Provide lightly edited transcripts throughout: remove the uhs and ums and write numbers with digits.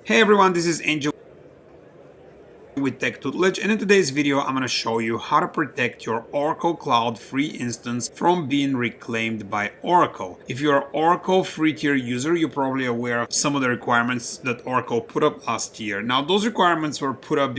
Hey everyone, this is Angel with Tech Tutelage, and in today's video I'm going to show you how to protect your Oracle Cloud free instance from being reclaimed by Oracle. If you're an Oracle free tier user, you're probably aware of some of the requirements that Oracle put up last year. Now those requirements were put up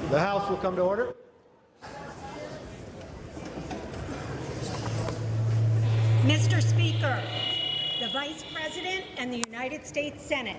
The House will come to order. Mr. Speaker, the Vice President and the United States Senate.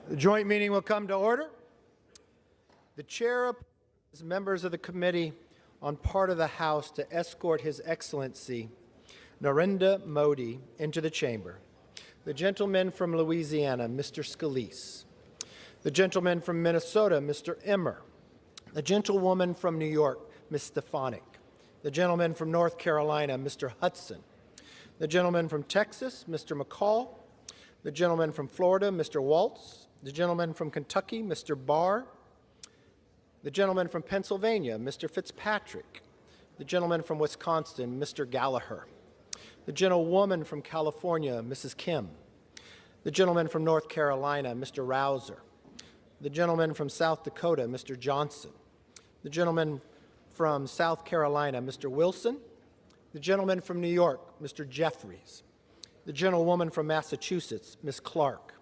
The joint meeting will come to order. The chair appoints members of the committee on part of the House to escort His Excellency Narendra Modi into the chamber. The gentleman from Louisiana, Mr. Scalise. The gentleman from Minnesota, Mr. Emmer. The gentlewoman from New York, Ms. Stefanik. The gentleman from North Carolina, Mr. Hudson. The gentleman from Texas, Mr. McCall. The gentleman from Florida, Mr. Waltz. The gentleman from Kentucky, Mr. Barr. The gentleman from Pennsylvania, Mr. Fitzpatrick. The gentleman from Wisconsin, Mr. Gallagher. The gentlewoman from California, Mrs. Kim. The gentleman from North Carolina, Mr. Rouser. The gentleman from South Dakota, Mr. Johnson. The gentleman from South Carolina, Mr. Wilson. The gentleman from New York, Mr. Jeffries. The gentlewoman from Massachusetts, Ms. Clark.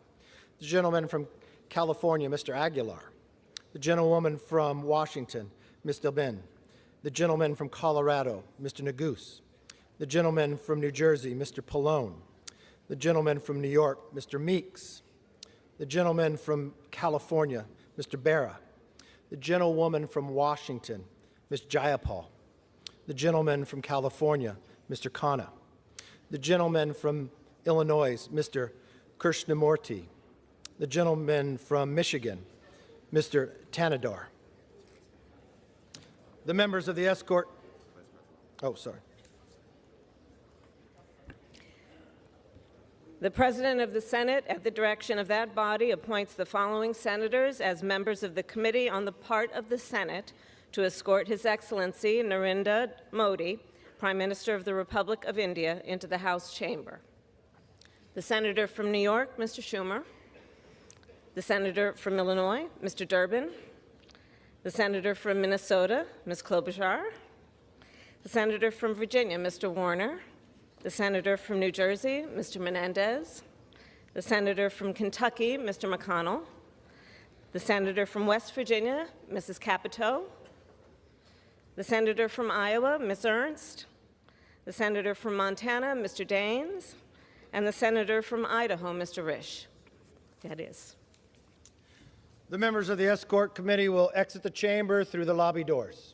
The gentleman from California, Mr. Aguilar. The gentlewoman from Washington, Ms. Delbin. The gentleman from Colorado, Mr. Neguse. The gentleman from New Jersey, Mr. Pallone. The gentleman from New York, Mr. Meeks. The gentleman from California, Mr. Barra. The gentlewoman from Washington, Ms. Jayapal. The gentleman from California, Mr. Khanna. The gentleman from Illinois, Mr. Krishnamurti. The gentleman from Michigan, Mr. Tanadar. The members of the escort. Oh, sorry. The President of the Senate, at the direction of that body, appoints the following senators as members of the Committee on the part of the Senate to escort His Excellency Narendra Modi, Prime Minister of the Republic of India, into the House chamber. The Senator from New York, Mr. Schumer. The Senator from Illinois, Mr. Durbin. The Senator from Minnesota, Ms. Klobuchar. The Senator from Virginia, Mr. Warner. The Senator from New Jersey, Mr. Menendez. The Senator from Kentucky, Mr. McConnell. The Senator from West Virginia, Mrs. Capito. The Senator from Iowa, Ms. Ernst. The Senator from Montana, Mr. Daines. And the Senator from Idaho, Mr. Risch. That is. The members of the escort committee will exit the chamber through the lobby doors.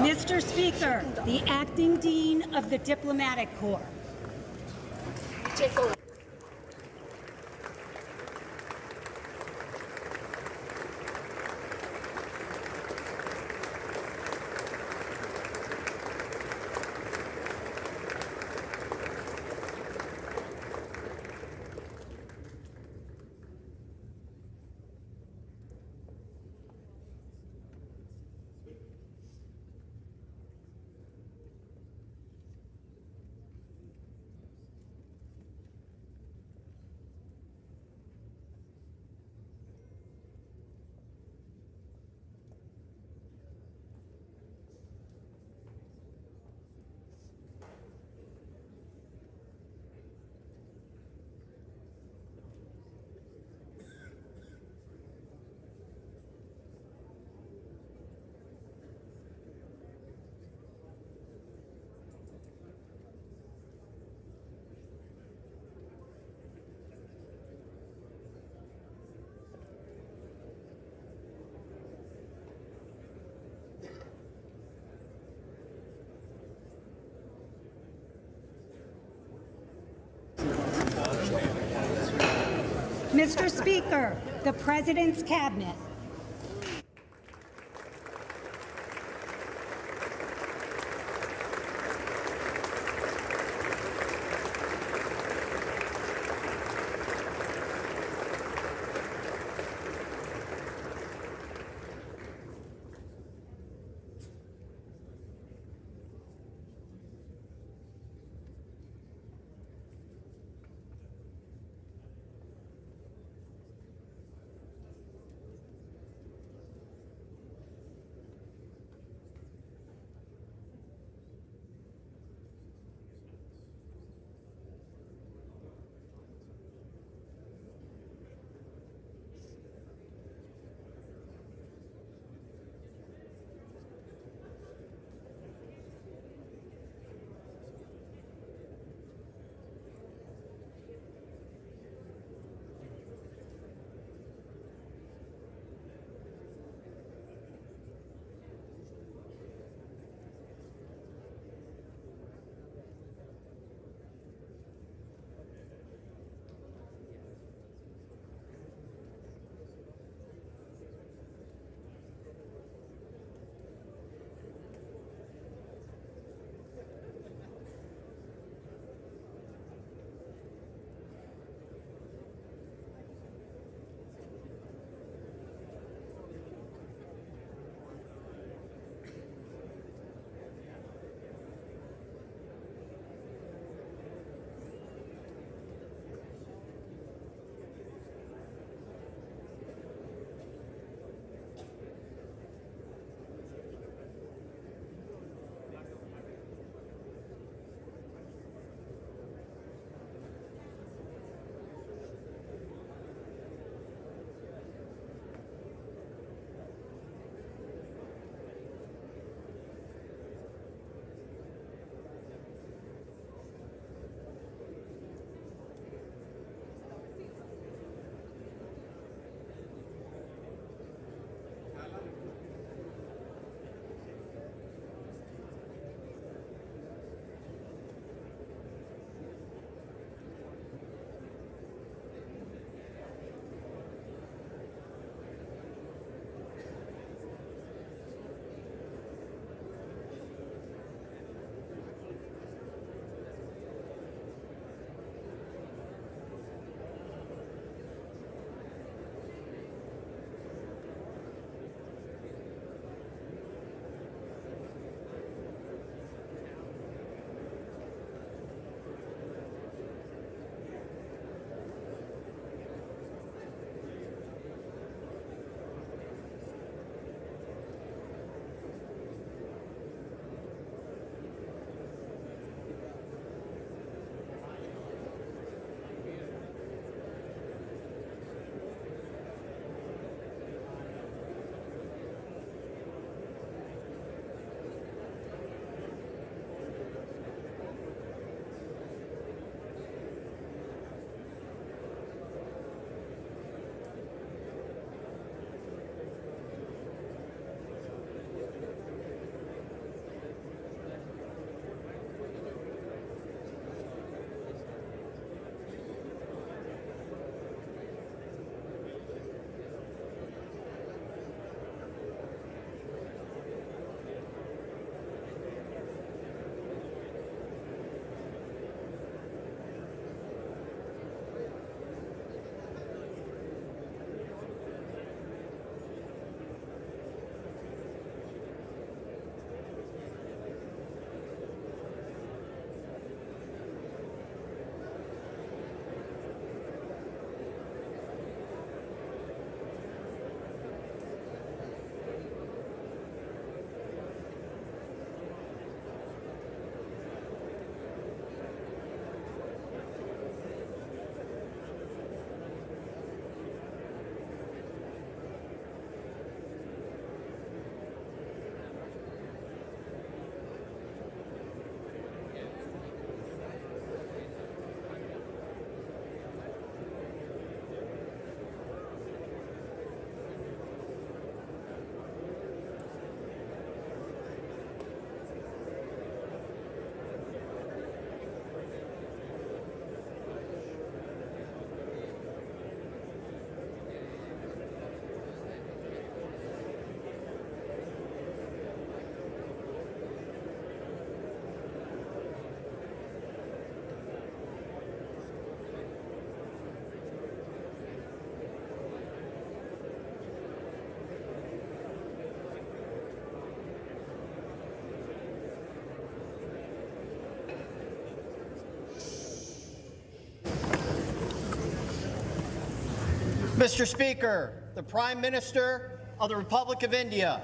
Mr. Speaker, the Acting Dean of the Diplomatic Corps. Take over. Mr. Speaker, the President's Cabinet. Mr. Speaker, the Prime Minister of the Republic of India.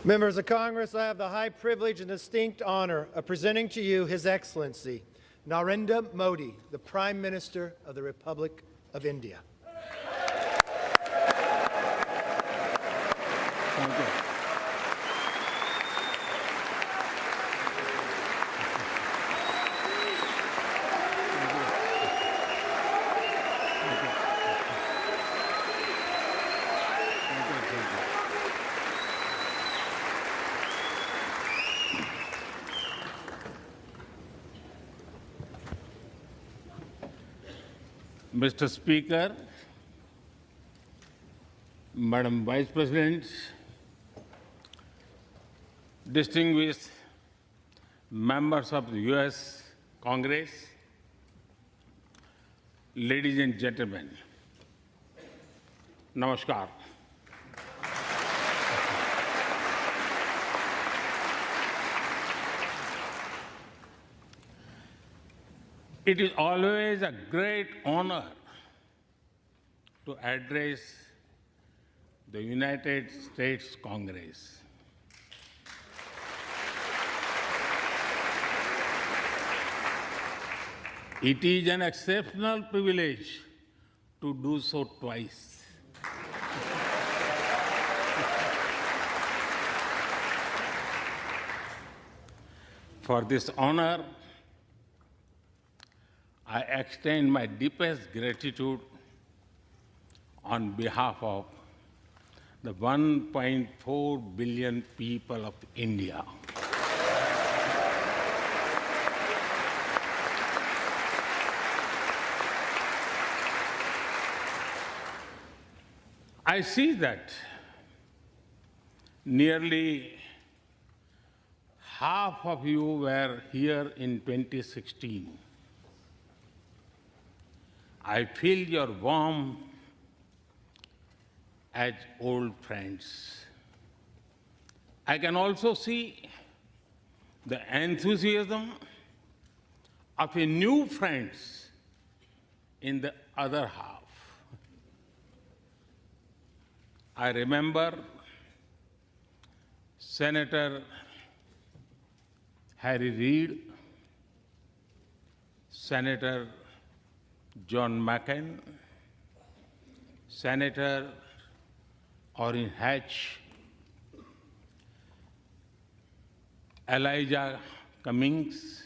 Members of Congress, I have the high privilege and distinct honor of presenting to you His Excellency Narendra Modi, the Prime Minister of the Republic of India. Thank you. Mr. Speaker, Madam Vice President, distinguished members of the U.S. Congress, ladies and gentlemen, Namaskar. It is always a great honor to address the United States Congress. It is an exceptional privilege to do so twice. For this honor, I extend my deepest gratitude on behalf of the 1.4 billion people of India. I see that nearly half of you were here in 2016. I feel your warmth as old friends. I can also see the enthusiasm of a new friends in the other half. I remember Senator Harry Reid, Senator John McCain, Senator Orrin Hatch, Elijah Cummings,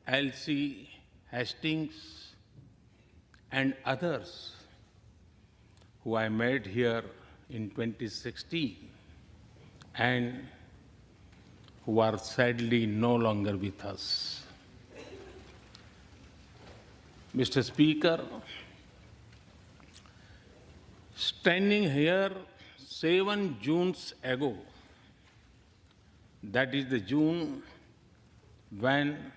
Elsie Hastings, and others who I met here in 2016 and who are sadly no longer with us. Mr. Speaker, standing here 7 Junes ago, that is the June when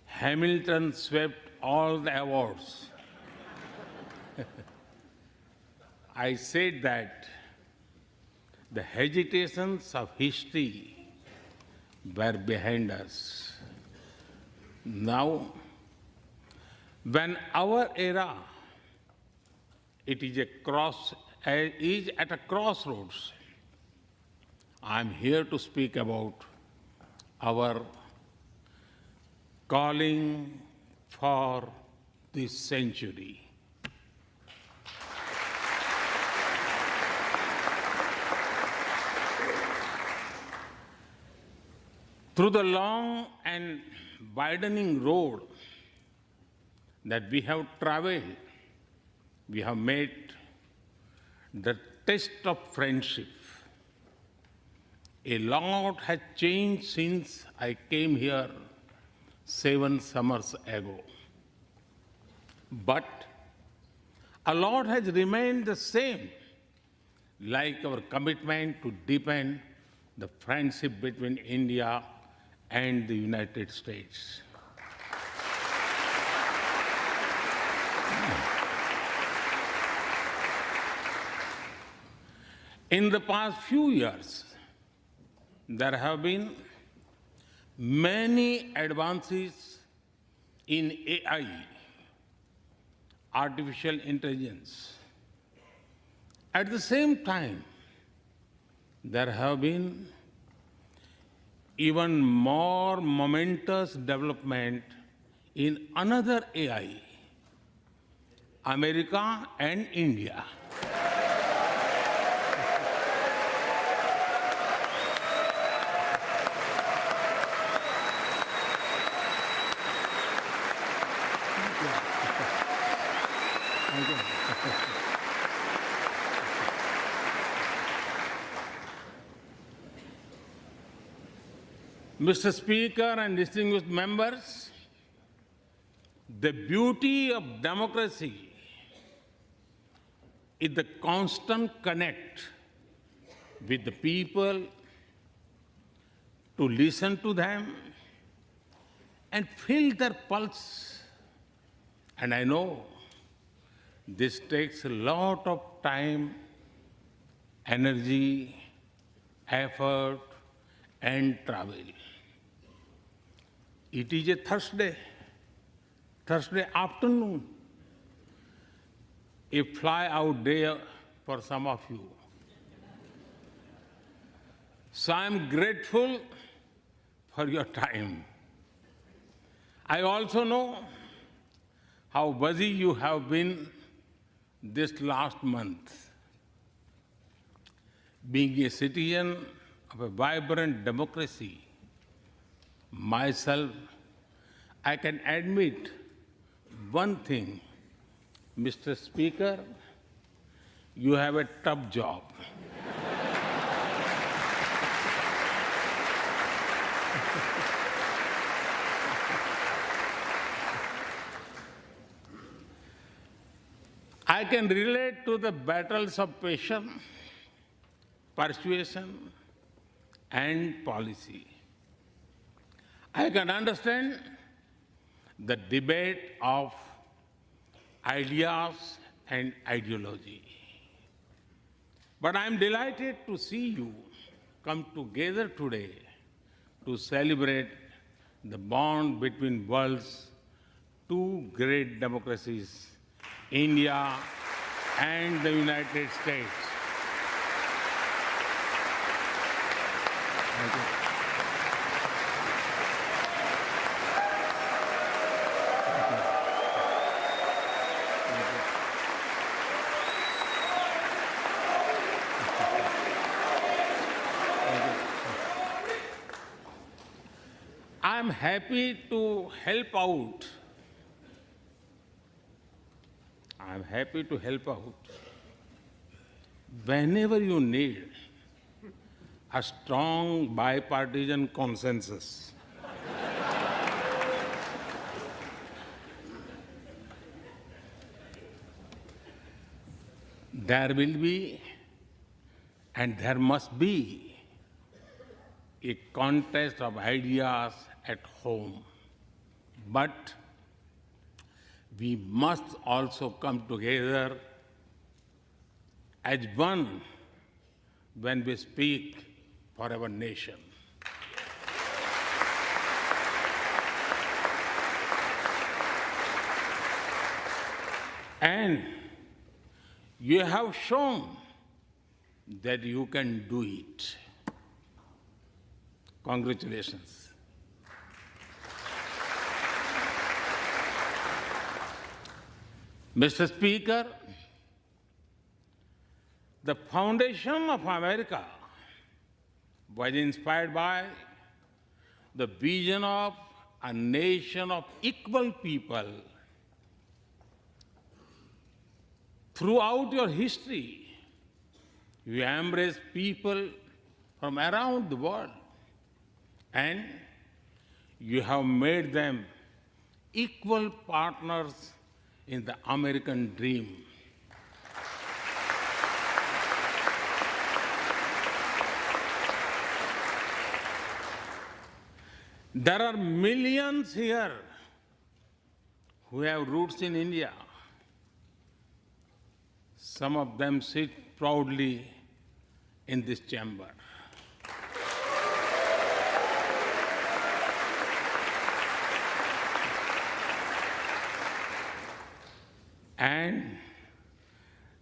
Hamilton swept all the awards, I said that the hesitations of history were behind us. Now, when our era is at a crossroads, I am here to speak about our calling for this century. Through the long and widening road that we have traveled, we have met the test of friendship. A lot has changed since I came here 7 summers ago. But a lot has remained the same, like our commitment to deepen the friendship between India and the United States. In the past few years, there have been many advances in AI, artificial intelligence. At the same time, there have been even more momentous development in another AI, America and India. Mr. Speaker and distinguished members, the beauty of democracy is the constant connect with the people, to listen to them and feel their pulse. And I know this takes a lot of time, energy, effort, and travel. It is a Thursday afternoon, a fly-out day for some of you. So I'm grateful for your time. I also know how busy you have been this last month. Being a citizen of a vibrant democracy, myself, I can admit one thing, Mr. Speaker, you have a tough job. I can relate to the battles of patience, persuasion, and policy. I can understand the debate of ideas and ideology. But I'm delighted to see you come together today to celebrate the bond between world's two great democracies, India and the United States. Thank you. I'm happy to help out. I'm happy to help out whenever you need a strong bipartisan consensus. There will be and there must be a contest of ideas at home. But we must also come together as one when we speak for our nation. And you have shown that you can do it. Congratulations. Mr. Speaker, the foundation of America was inspired by the vision of a nation of equal people. Throughout your history, you embrace people from around the world, and you have made them equal partners in the American dream. There are millions here who have roots in India. Some of them sit proudly in this chamber. And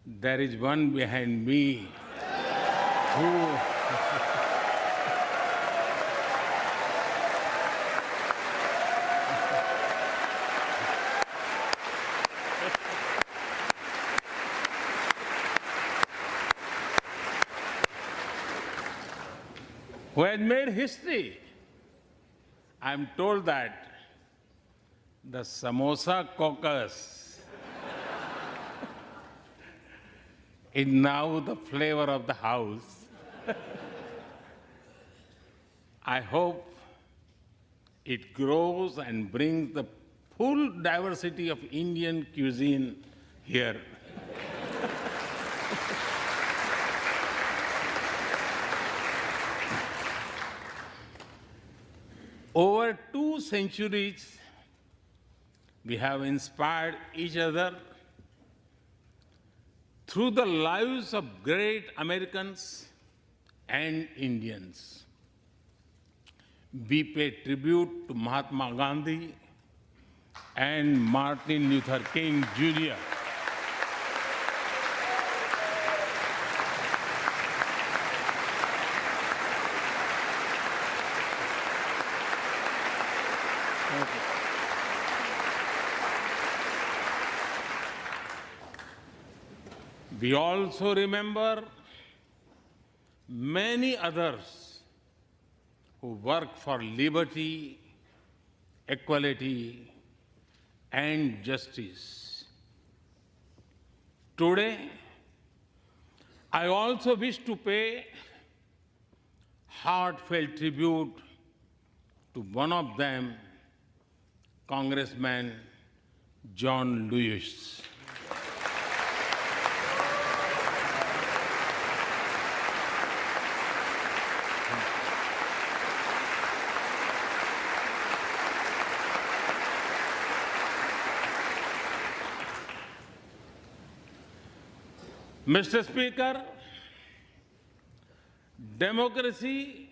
there is one behind me who has made history. I'm told that the Samosa caucus is now the flavor of the house. I hope it grows and brings the full diversity of Indian cuisine here. Over 2 centuries, we have inspired each other through the lives of great Americans and Indians. We pay tribute to Mahatma Gandhi and Martin Luther King Jr. We also remember many others who work for liberty, equality, and justice. Today, I also wish to pay heartfelt tribute to one of them, Congressman John Lewis. Mr. Speaker, democracy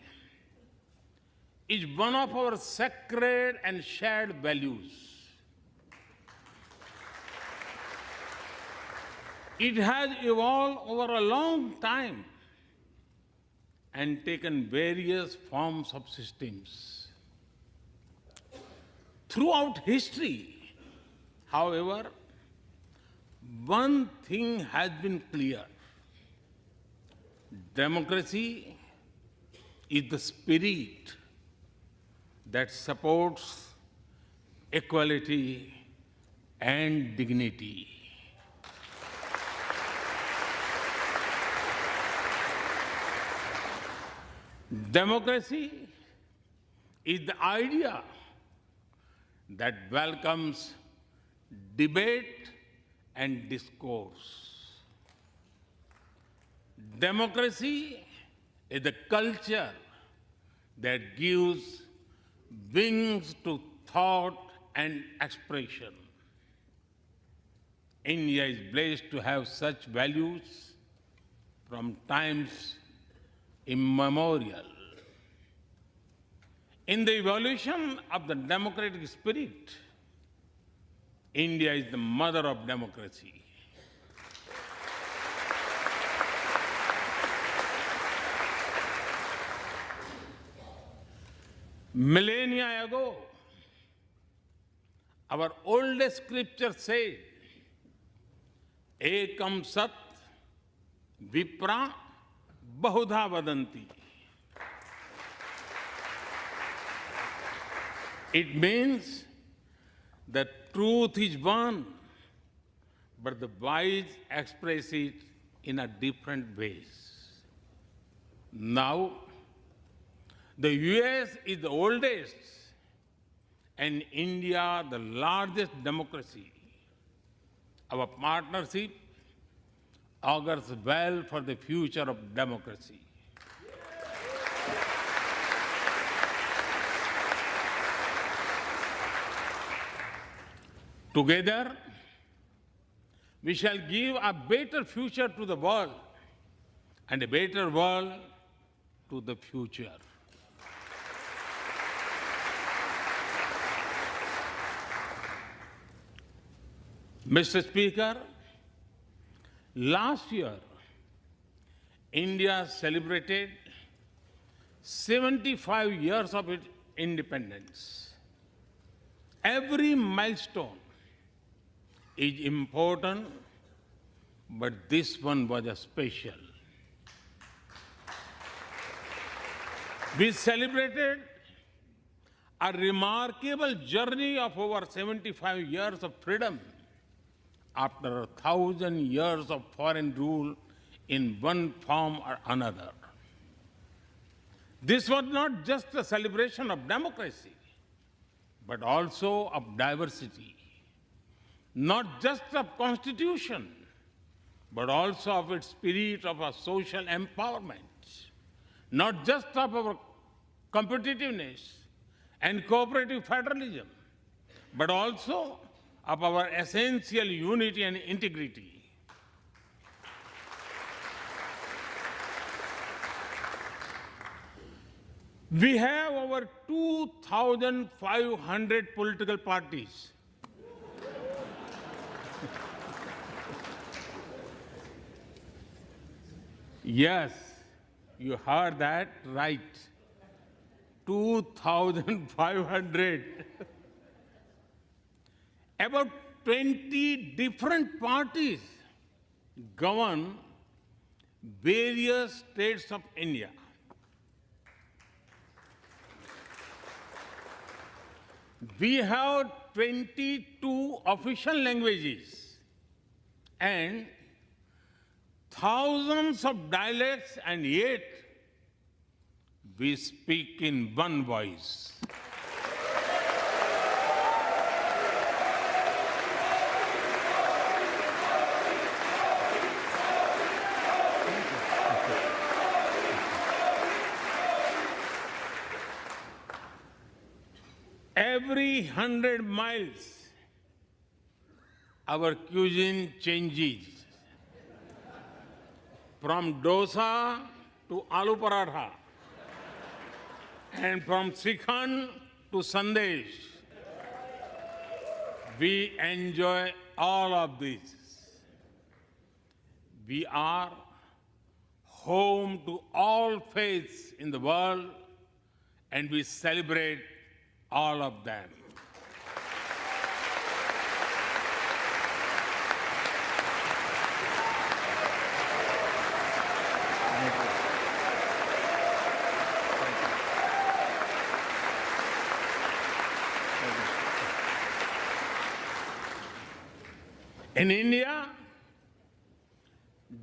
is one of our sacred and shared values. It has evolved over a long time and taken various forms of systems. Throughout history, however, one thing has been clear. Democracy is the spirit that supports equality and dignity. Democracy is the idea that welcomes debate and discourse. Democracy is the culture that gives wings to thought and expression. India is blessed to have such values from times immemorial. In the evolution of the democratic spirit, India is the mother of democracy. Millennia ago, our oldest scripture said, Ekam Sat Vipra Bahudha Vadanti. It means that truth is one, but the wise express it in a different ways. Now, the US is the oldest and India the largest democracy. Our partnership augurs well for the future of democracy. Together, we shall give a better future to the world and a better world to the future. Mr. Speaker, last year, India celebrated 75 years of its independence. Every milestone is important, but this one was a special. We celebrated a remarkable journey of over 75 years of freedom after 1,000 years of foreign rule in one form or another. This was not just a celebration of democracy, but also of diversity, not just of constitution, but also of its spirit of a social empowerment, not just of our competitiveness and cooperative federalism, but also of our essential unity and integrity. We have over 2,500 political parties. Yes, you heard that right. 2,500. About 20 different parties govern various states of India. We have 22 official languages and thousands of dialects, and yet we speak in one voice. Every 100 miles, our cuisine changes. from dosa to aloo paratha, and from Srikhand to Sandesh. We enjoy all of these. We are home to all faiths in the world, and we celebrate all of them. In India,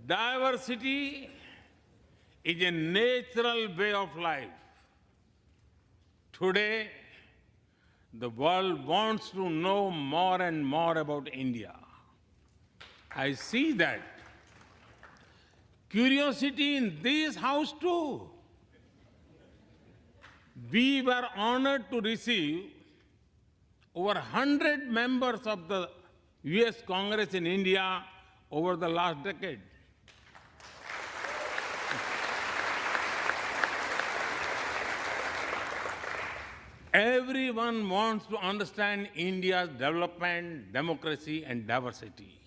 diversity is a natural way of life. Today, the world wants to know more and more about India. I see that curiosity in this house too. We were honored to receive over 100 members of the US Congress in India over the last decade. Everyone wants to understand India's development, democracy, and diversity.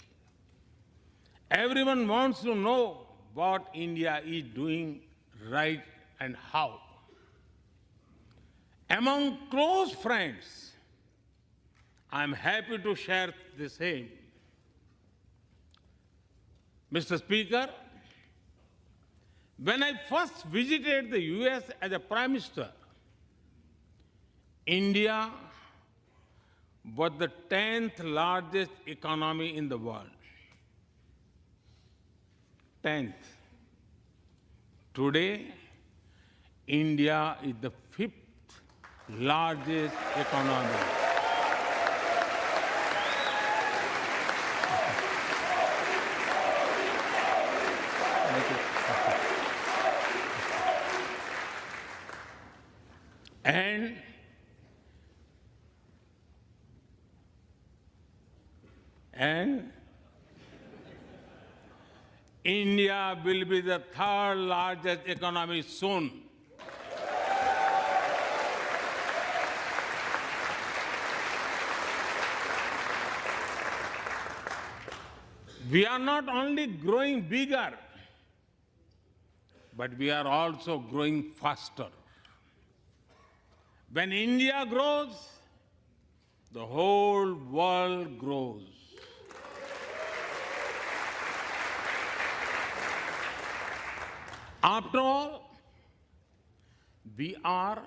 Everyone wants to know what India is doing right and how. Among close friends, I'm happy to share the same. Mr. Speaker, when I first visited the US as a Prime Minister, India was the 10th largest economy in the world. 10th. Today, India is the 5th largest economy. And India will be the 3rd largest economy soon. We are not only growing bigger, but we are also growing faster. When India grows, the whole world grows. After all, we are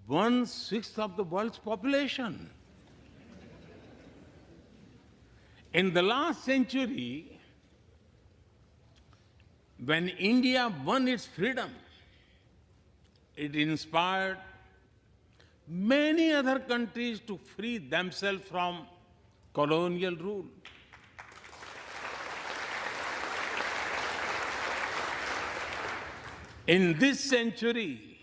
1/6 of the world's population. In the last century, when India won its freedom, it inspired many other countries to free themselves from colonial rule. In this century,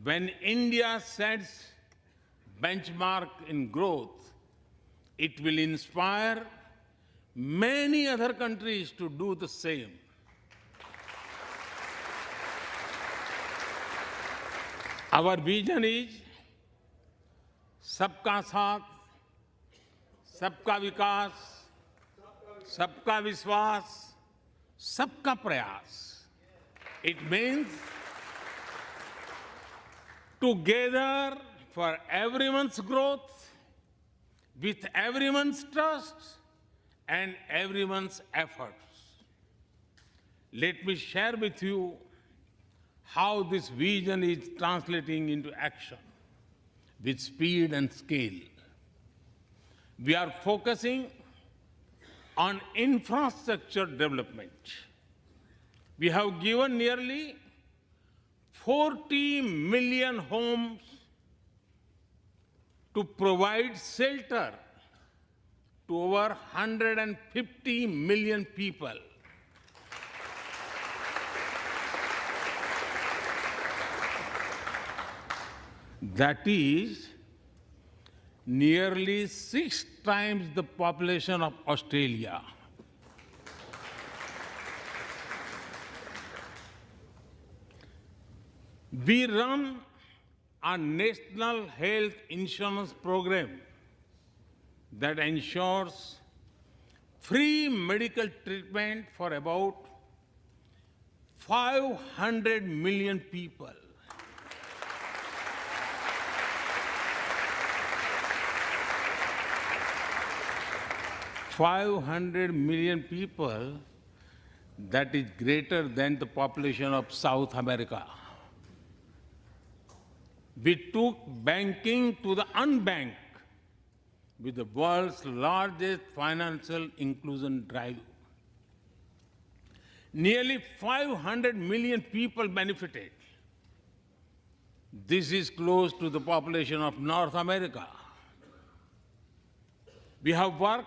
when India sets benchmark in growth, it will inspire many other countries to do the same. Our vision is सबका साथ, सबका विकास, सबका विश्वास, सबका प्रयास. It means together for everyone's growth, with everyone's trust and everyone's efforts. Let me share with you how this vision is translating into action with speed and scale. We are focusing on infrastructure development. We have given nearly 40 million homes to provide shelter to over 150 million people. That is nearly 6 times the population of Australia. We run a national health insurance program that ensures free medical treatment for about 500 million people. $500 million people, that is greater than the population of South America. We took banking to the unbanked with the world's largest financial inclusion drive. Nearly 500 million people benefited. This is close to the population of North America. We have worked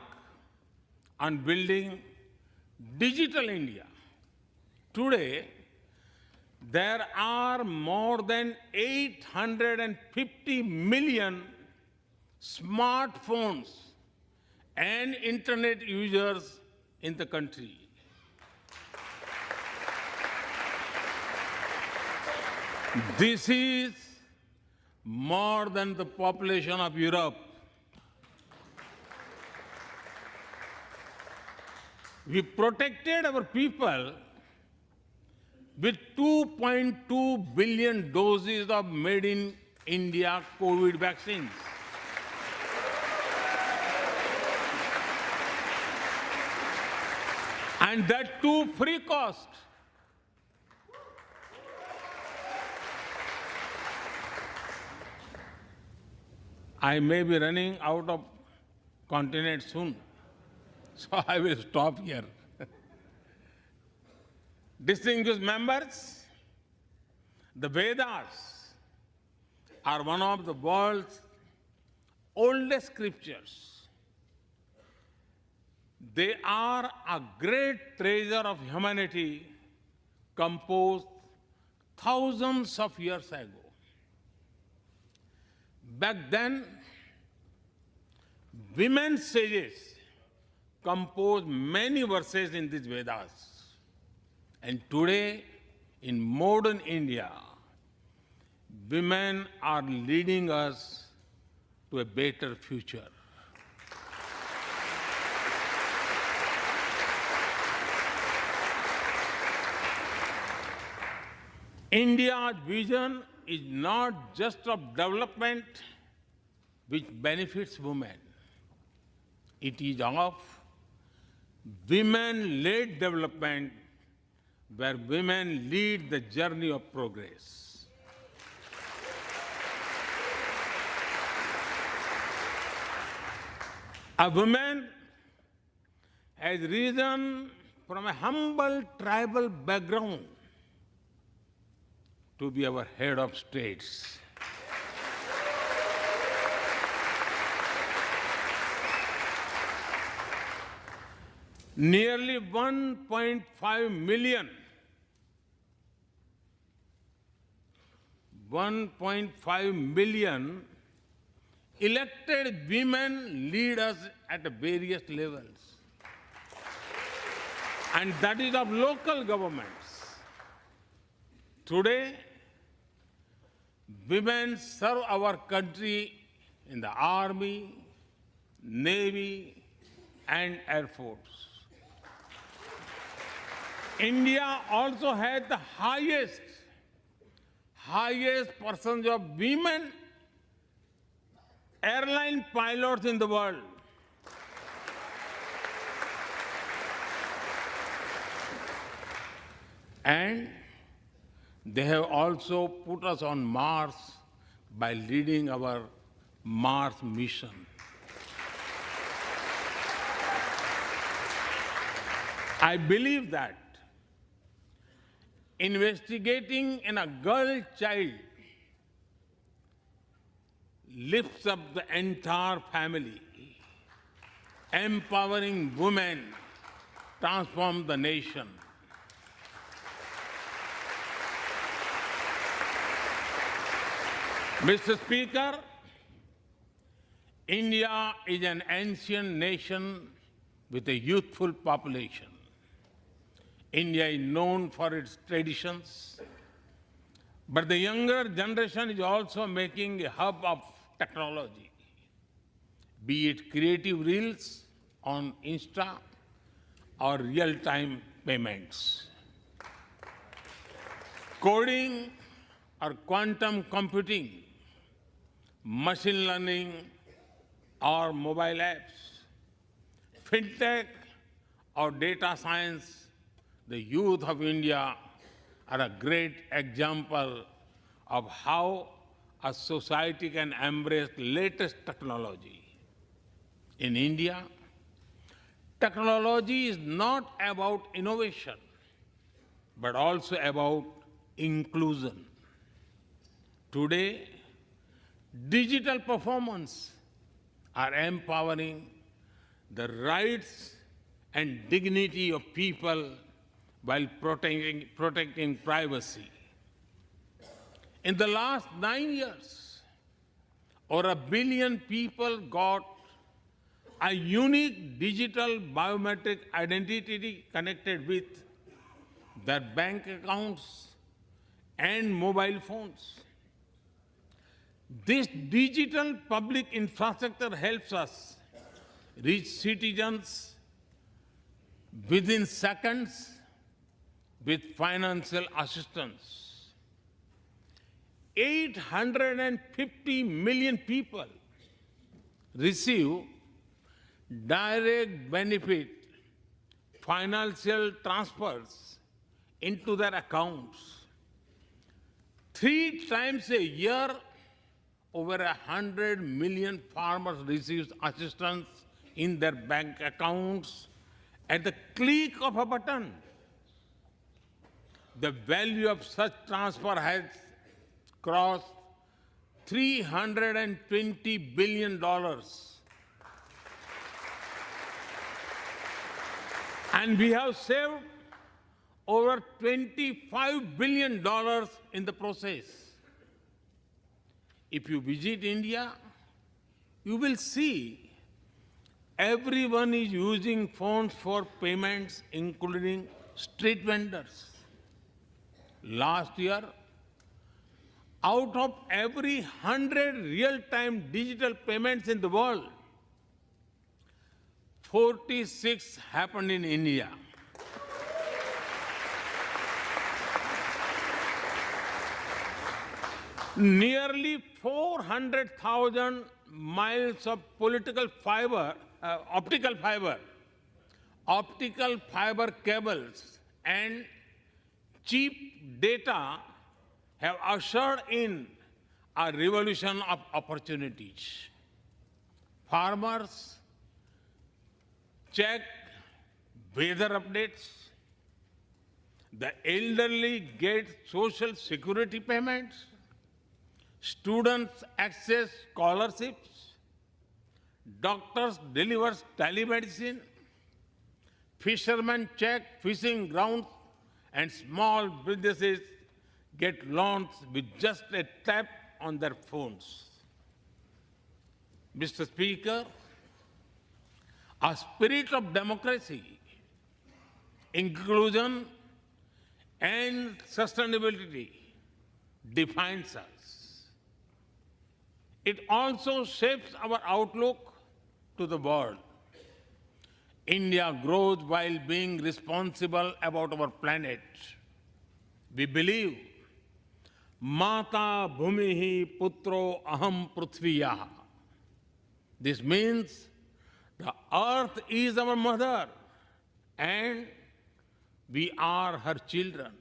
on building Digital India. Today, there are more than 850 million smartphones and internet users in the country. This is more than the population of Europe. We protected our people with 2.2 billion doses of made in India COVID vaccines. And that too free cost. I may be running out of continent soon, so I will stop here. Distinguished members, the Vedas are one of the world's oldest scriptures. They are a great treasure of humanity composed thousands of years ago. Back then, women sages composed many verses in these Vedas. And today, in modern India, women are leading us to a better future. India's vision is not just of development which benefits women. It is of women-led development where women lead the journey of progress. A woman has risen from a humble tribal background to be our head of states. Nearly 1.5 million elected women lead us at various levels. And that is of local governments. Today, women serve our country in the Army, Navy, and Air Force. India also has the highest percentage of women airline pilots in the world. And they have also put us on Mars by leading our Mars mission. I believe that investigating in a girl child lifts up the entire family. Empowering women transforms the nation. Mr. Speaker, India is an ancient nation with a youthful population. India is known for its traditions, But the younger generation is also making a hub of technology, be it creative reels on Insta or real-time payments. Coding or quantum computing, machine learning or mobile apps, fintech or data science, the youth of India are a great example of how a society can embrace latest technology. In India, technology is not about innovation, but also about inclusion. Today, digital performance are empowering the rights and dignity of people while protecting privacy. In the last 9 years, over 1 billion people got a unique digital biometric identity connected with their bank accounts and mobile phones. This digital public infrastructure helps us reach citizens within seconds with financial assistance. 850 million people receive direct benefit financial transfers into their accounts. 3 times a year, over 100 million farmers receive assistance in their bank accounts at the click of a button. The value of such transfer has crossed $320 billion. And we have saved over $25 billion in the process. If you visit India, you will see everyone is using phones for payments, including street vendors. Last year, out of every 100 real-time digital payments in the world, 46 happened in India. Nearly 400,000 miles of optical fiber cables, and cheap data have ushered in a revolution of opportunities. Farmers check weather updates. The elderly get social security payments. Students access scholarships. Doctors deliver telemedicine. Fishermen check fishing grounds, and small businesses get loans with just a tap on their phones. Mr. Speaker, a spirit of democracy, inclusion, and sustainability defines us. It also shapes our outlook to the world. India grows while being responsible about our planet. We believe, Mata Bhumihi Putro Aham Prithviyaha. This means the earth is our mother and we are her children.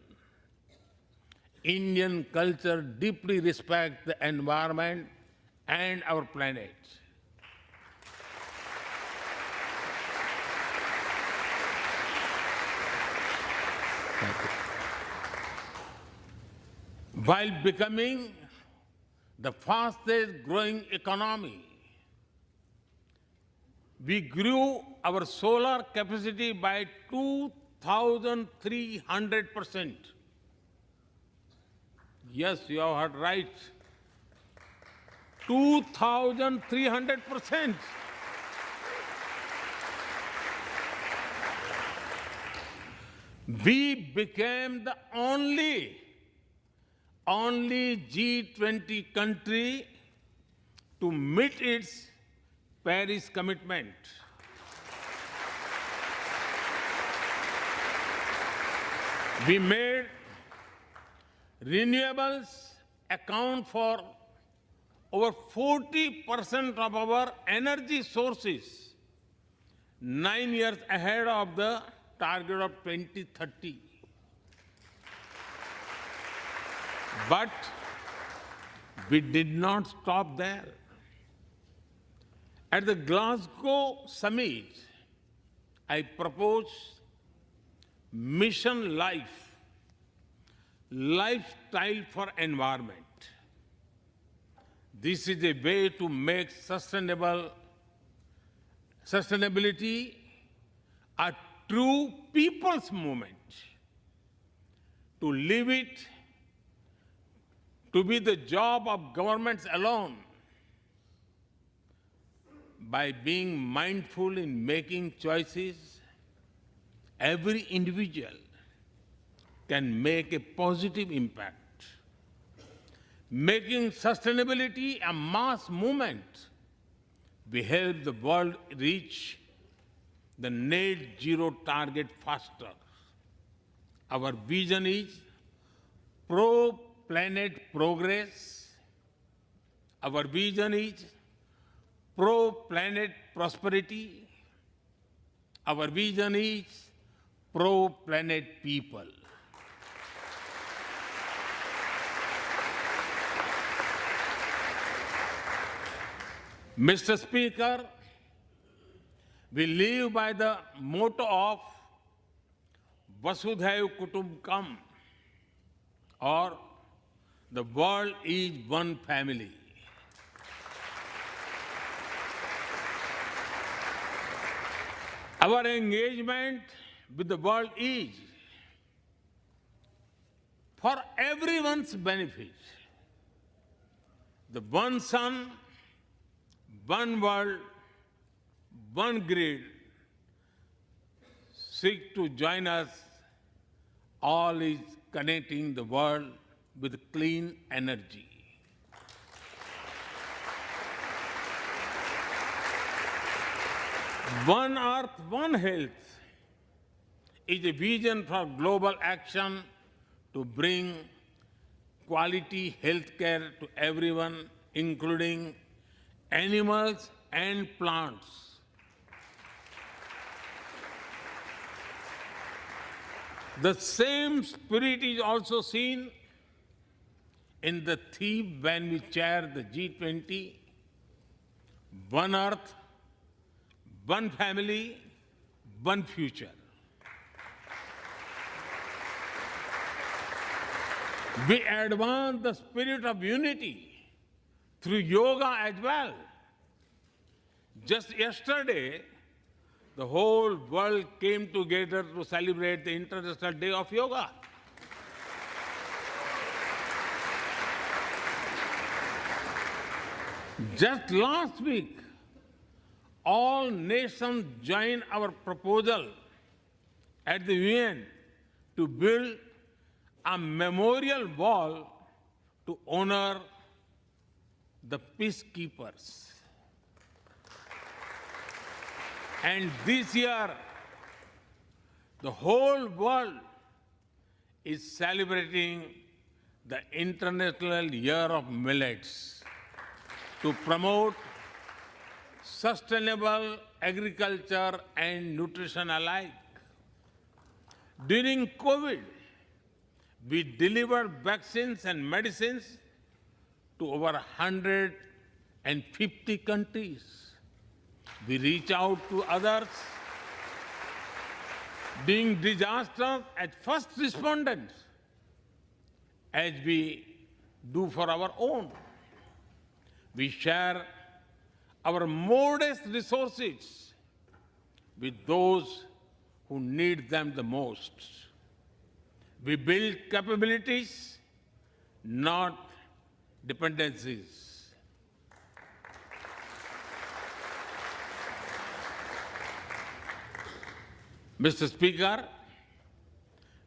Indian culture deeply respects the environment and our planet. While becoming the fastest growing economy, we grew our solar capacity by 2,300%. Yes, you have heard right. 2,300%. We became the only only G20 country to meet its Paris commitment. We made renewables account for over 40% of our energy sources, 9 years ahead of the target of 2030. But we did not stop there. At the Glasgow summit, I proposed Mission Life, lifestyle for environment. This is a way to make sustainability a true people's movement, to leave it to be the job of governments alone. By being mindful in making choices, every individual can make a positive impact. Making sustainability a mass movement, we help the world reach the net zero target faster. Our vision is pro-planet progress. Our vision is pro-planet prosperity. Our vision is pro-planet people. Mr. Speaker, we live by the motto of Vasudhaiv Kutumbakam, or the world is one family. Our engagement with the world is for everyone's benefit. The one sun, one world, one grid seek to join us. All is connecting the world with clean energy. One Earth, One Health is a vision for global action to bring quality health care to everyone, including animals and plants. The same spirit is also seen in the theme when we chair the G20, One Earth, One Family, One Future. We advance the spirit of unity through yoga as well. Just yesterday, the whole world came together to celebrate the International Day of Yoga. Just last week, all nations joined our proposal at the UN to build a memorial wall to honor the peacekeepers. And this year, the whole world is celebrating the International Year of Millets to promote sustainable agriculture and nutrition alike. During COVID, we delivered vaccines and medicines to over 150 countries. We reach out to others, being disasters as first respondents, as we do for our own. We share our modest resources with those who need them the most. We build capabilities, not dependencies. Mr. Speaker,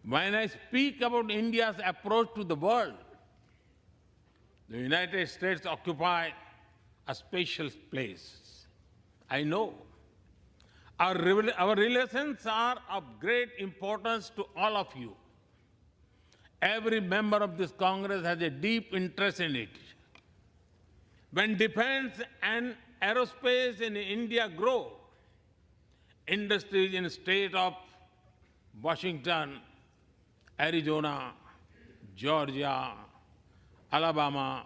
when I speak about India's approach to the world, the United States occupy a special place. I know. Our relations are of great importance to all of you. Every member of this Congress has a deep interest in it. When defense and aerospace in India grow, industries in the state of Washington, Arizona, Georgia, Alabama,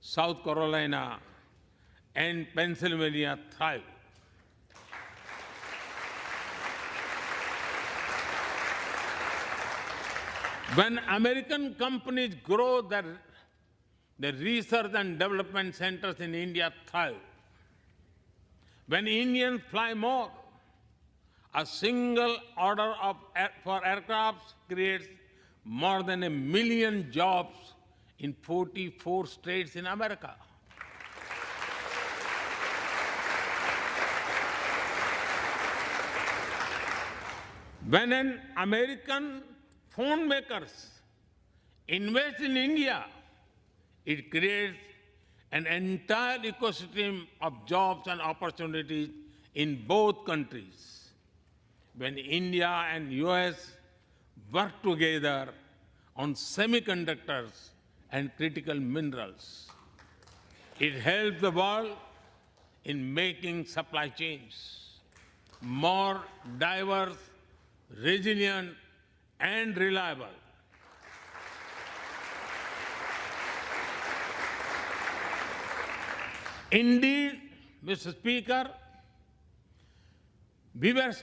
South Carolina, and Pennsylvania thrive. When American companies grow, their research and development centers in India thrive. When Indians fly more, a single order for aircrafts creates more than 1 million jobs in 44 states in America. When an American phone makers invest in India, it creates an entire ecosystem of jobs and opportunities in both countries. When India and US work together on semiconductors and critical minerals, it helps the world in making supply chains more diverse, resilient, and reliable. Indeed, Mr. Speaker, we were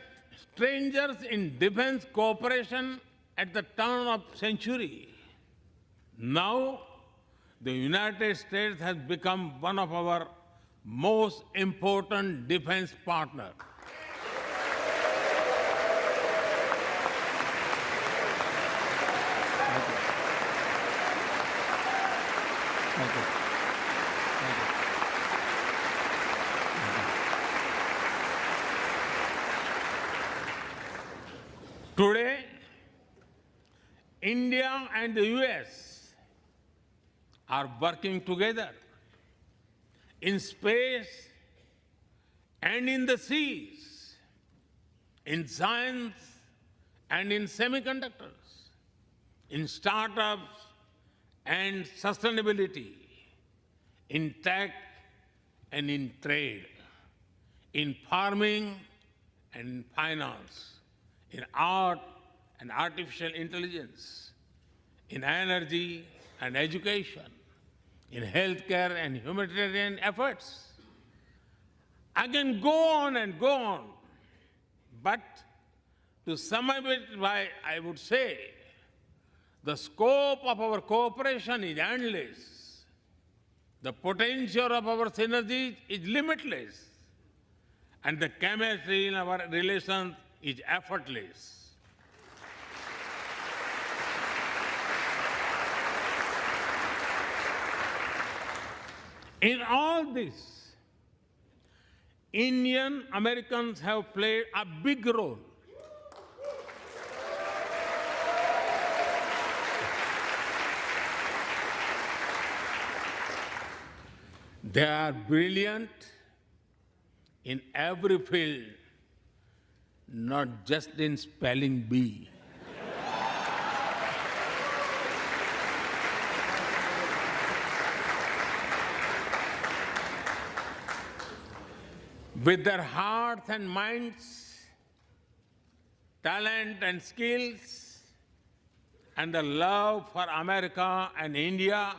strangers in defense cooperation at the turn of the century. Now, the United States has become one of our most important defense partners. Today, India and the US are working together in space and in the seas, in science and in semiconductors, in startups and sustainability, in tech and in trade, in farming and finance, in art and artificial intelligence, in energy and education, in healthcare and humanitarian efforts. I can go on and go on, but to sum up it, I would say the scope of our cooperation is endless. The potential of our synergies is limitless, and the chemistry in our relations is effortless. In all this, Indian Americans have played a big role. They are brilliant in every field, not just in spelling bee. With their hearts and minds, talent and skills, and the love for America and India,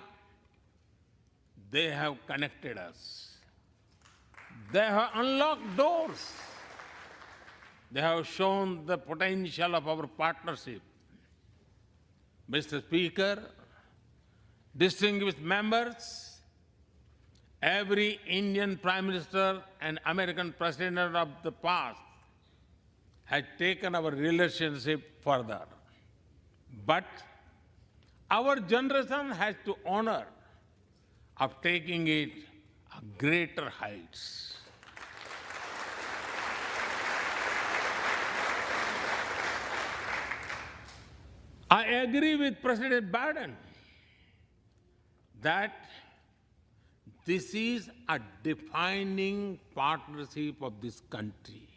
they have connected us. They have unlocked doors. They have shown the potential of our partnership. Mr. Speaker, distinguished members, every Indian Prime Minister and American President of the past has taken our relationship further. But our generation has to honor of taking it to greater heights. I agree with President Biden that this is a defining partnership of this country.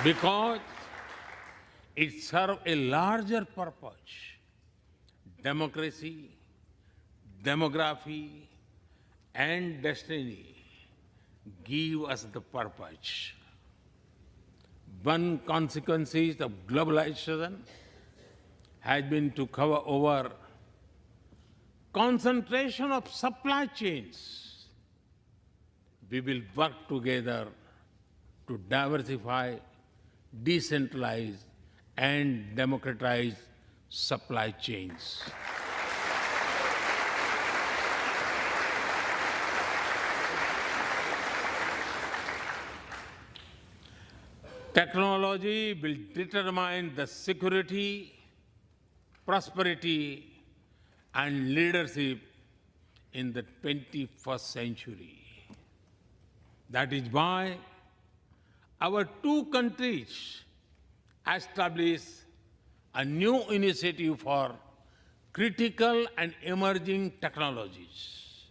Because it serves a larger purpose: democracy, demography, and destiny give us the purpose. One consequence of globalization has been to cover over concentration of supply chains. We will work together to diversify, decentralize, and democratize supply chains. Technology will determine the security, prosperity, and leadership in the 21st century. That is why our two countries established a new initiative for critical and emerging technologies.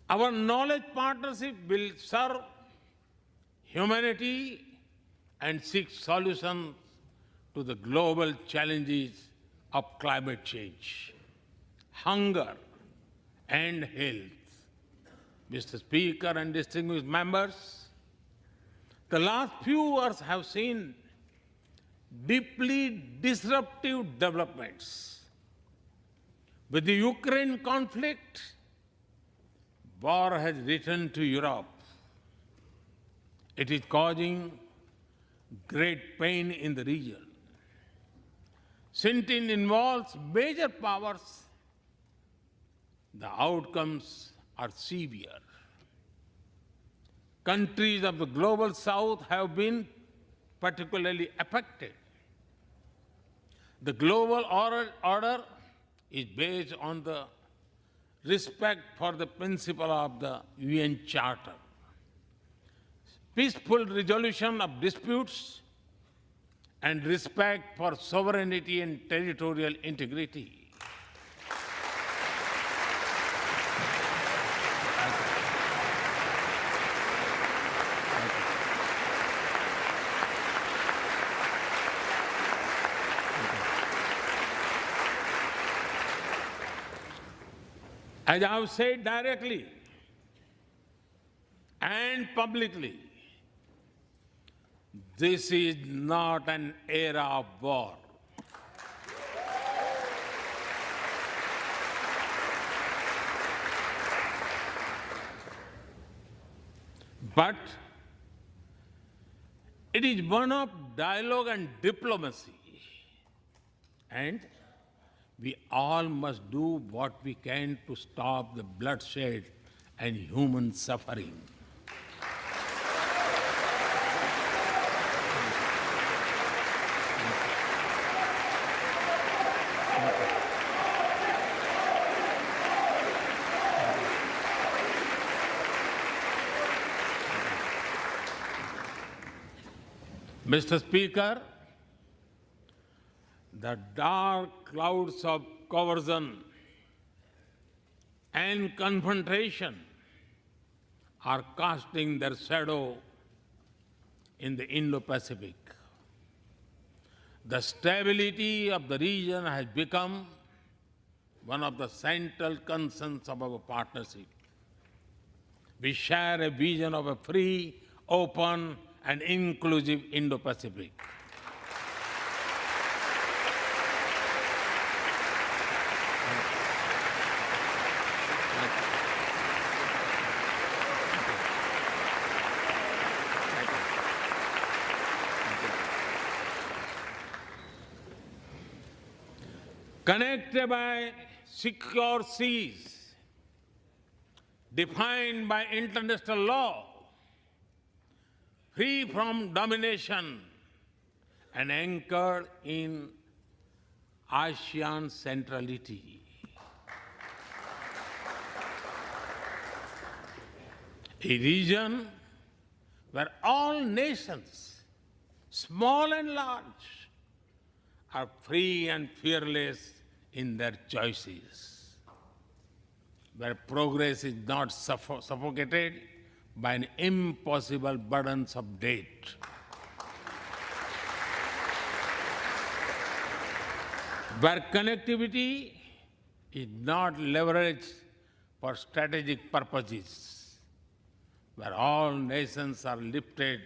Our knowledge partnership will serve humanity and seek solutions to the global challenges of climate change, hunger, and health. Mr. Speaker and distinguished members, the last few years have seen deeply disruptive developments. With the Ukraine conflict, war has returned to Europe. It is causing great pain in the region. Since it involves major powers, the outcomes are severe. Countries of the global south have been particularly affected. The global order is based on the respect for the principle of the UN Charter, peaceful resolution of disputes, and respect for sovereignty and territorial integrity. As I have said directly and publicly, this is not an era of war. But it is one of dialogue and diplomacy. And we all must do what we can to stop the bloodshed and human suffering. Mr. Speaker, the dark clouds of coercion and confrontation are casting their shadow in the Indo-Pacific. The stability of the region has become one of the central concerns of our partnership. We share a vision of a free, open, and inclusive Indo-Pacific. Connected by secure seas, defined by international law, free from domination, and anchored in ASEAN centrality. A region where all nations, small and large, are free and fearless in their choices, where progress is not suffocated by an impossible burdens of debt. Where connectivity is not leveraged for strategic purposes, where all nations are lifted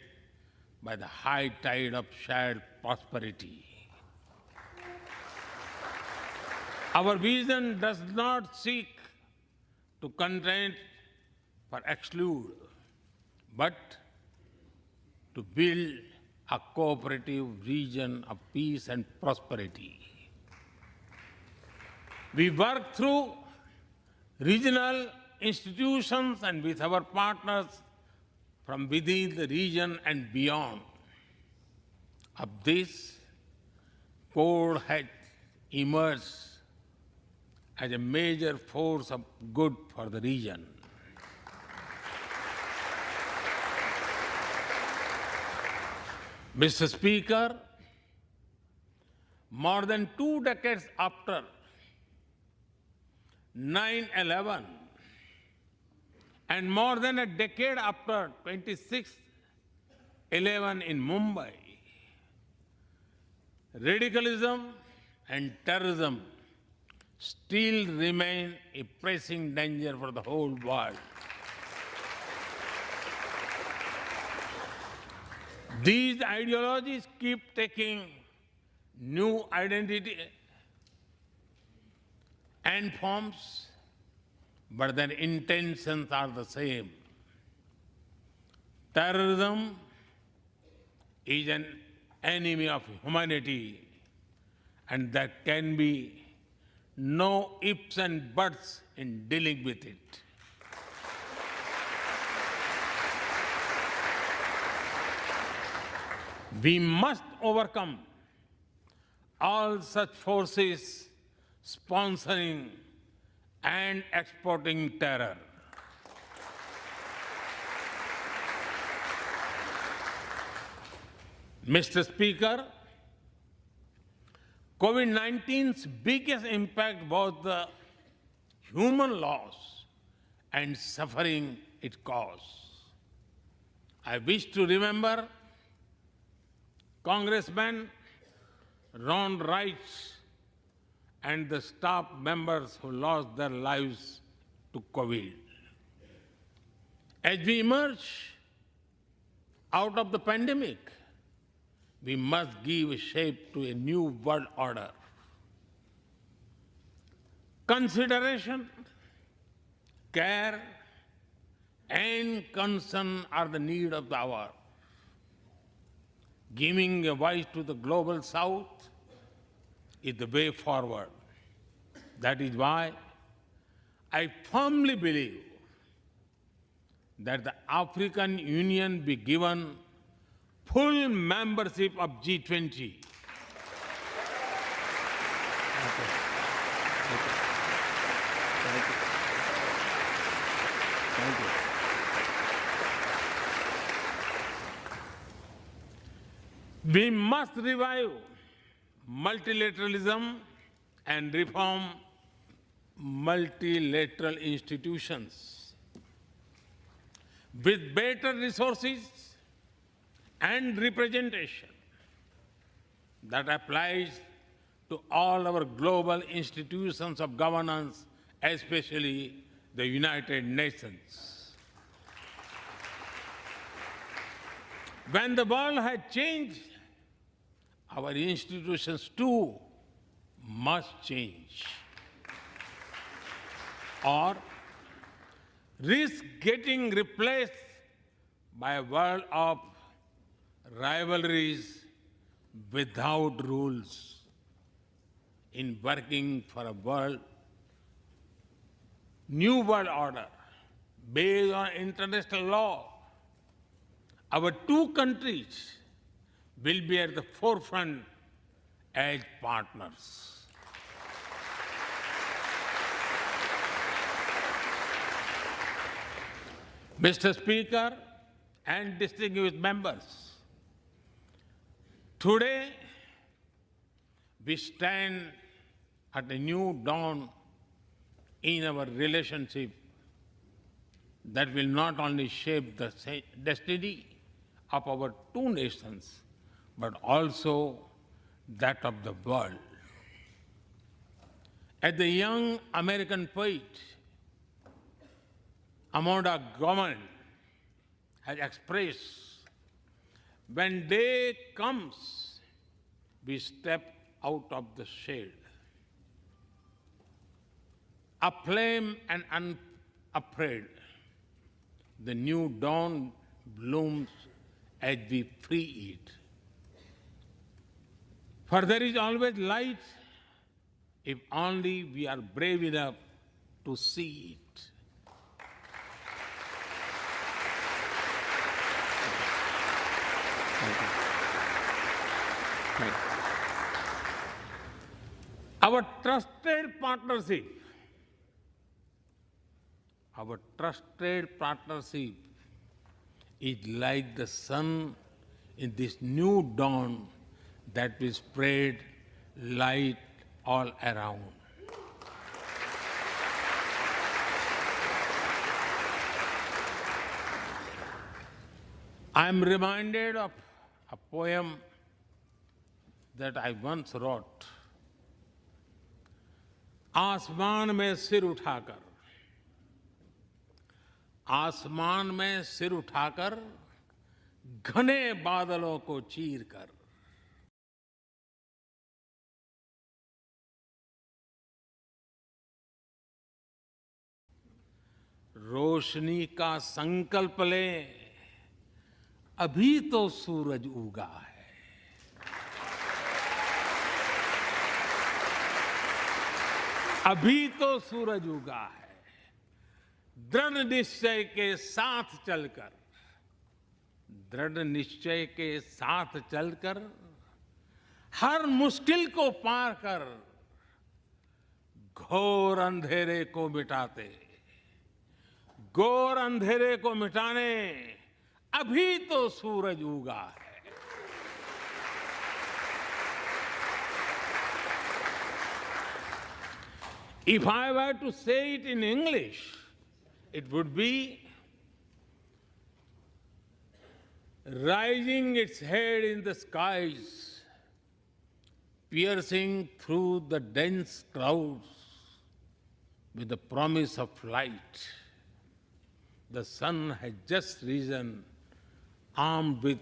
by the high tide of shared prosperity. Our vision does not seek to contain or exclude, but to build a cooperative region of peace and prosperity. We work through regional institutions and with our partners from within the region and beyond. Of this, Code has emerged as a major force of good for the region. Mr. Speaker, more than 2 decades after 9/11 and more than a decade after 26/11 in Mumbai, radicalism and terrorism still remain a pressing danger for the whole world. These ideologies keep taking new identity and forms, but their intentions are the same. Terrorism is an enemy of humanity, and there can be no ifs and buts in dealing with it. We must overcome all such forces sponsoring and exporting terror. Mr. Speaker, COVID-19's biggest impact was the human loss and suffering it caused. I wish to remember Congressman Ron Wright and the staff members who lost their lives to COVID. As we emerge out of the pandemic, we must give shape to a new world order. Consideration, care, and concern are the need of the hour. Giving a voice to the global south is the way forward. That is why I firmly believe that the African Union be given full membership of G20. We must revive multilateralism and reform multilateral institutions. With better resources and representation that applies to all our global institutions of governance, especially the United Nations. When the world has changed, our institutions too must change, or risk getting replaced by a world of rivalries without rules. In working for a new world order based on international law, our two countries will be at the forefront as partners. Mr. Speaker and distinguished members, today we stand at a new dawn in our relationship that will not only shape the destiny of our two nations, but also that of the world. As the young American poet Amanda Gorman has expressed, when day comes, we step out of the shade, aflame and unafraid. The new dawn blooms as we free it. For there is always light if only we are brave enough to see it. Thank you. Thank you. Our trusted partnership is like the sun in this new dawn that will spread light all around. I am reminded of a poem that I once wrote. आसमान में सिर उठाकर घने बादलों को चीर कर रोशनी का संकल्प ले, अभी तो सूरज उगा है। अभी तो सूरज उगा है। दृढ़ निश्चय के साथ चलकर हर मुश्किल को पार कर घोर अंधेरे को मिटाने अभी तो सूरज उगा है। If I were to say it in English, it would be rising its head in the skies, piercing through the dense clouds with the promise of light. The sun has just risen, armed with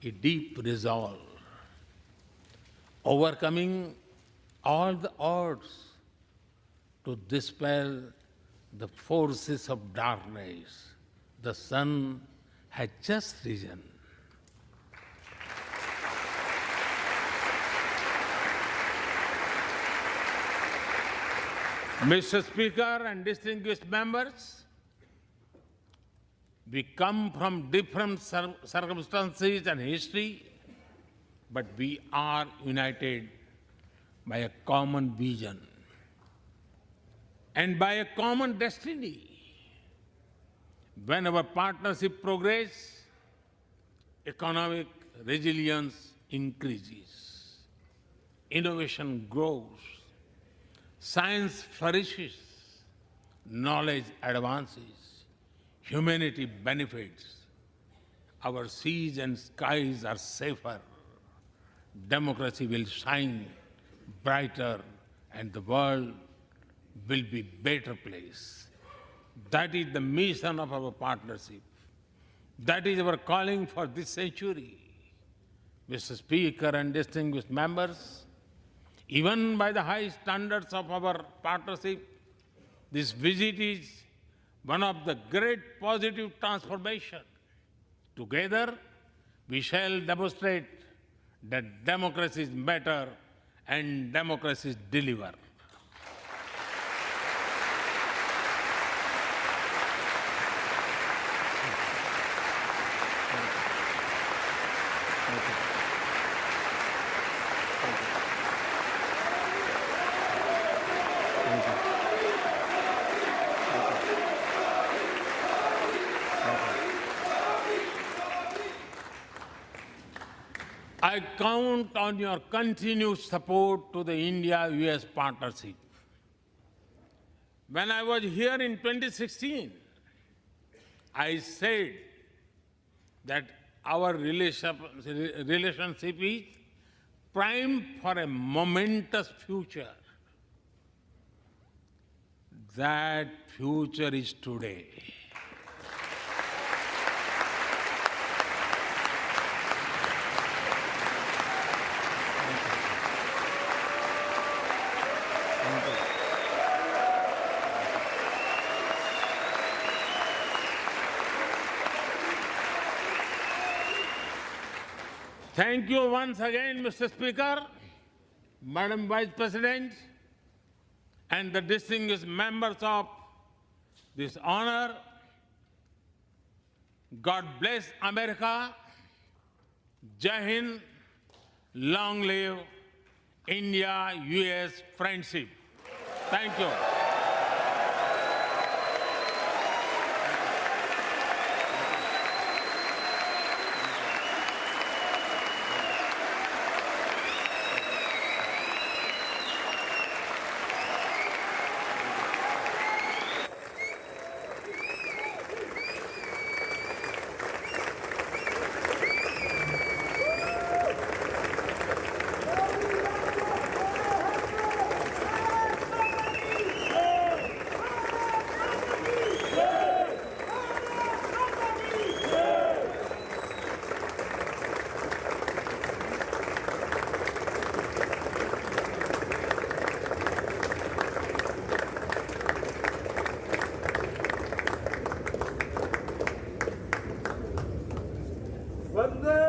a deep resolve, overcoming all the odds to dispel the forces of darkness. The sun has just risen. Mr. Speaker and distinguished members, we come from different circumstances and history, but we are united by a common vision and by a common destiny. When our partnership progresses, economic resilience increases, innovation grows, science flourishes, knowledge advances, humanity benefits, our seas and skies are safer, democracy will shine brighter, and the world will be a better place. That is the mission of our partnership. That is our calling for this century. Mr. Speaker and distinguished members, even by the high standards of our partnership, this visit is one of the great positive transformation. Together, we shall demonstrate that democracy is better and democracy deliver. I count on your continued support to the India-US partnership. When I was here in 2016, I said that our relationship is primed for a momentous future. That future is today. Thank you once again, Mr. Speaker, Madam Vice President, and the distinguished members of this honor. God bless America. Jai Hind. Long live India-US friendship. Thank you. Vande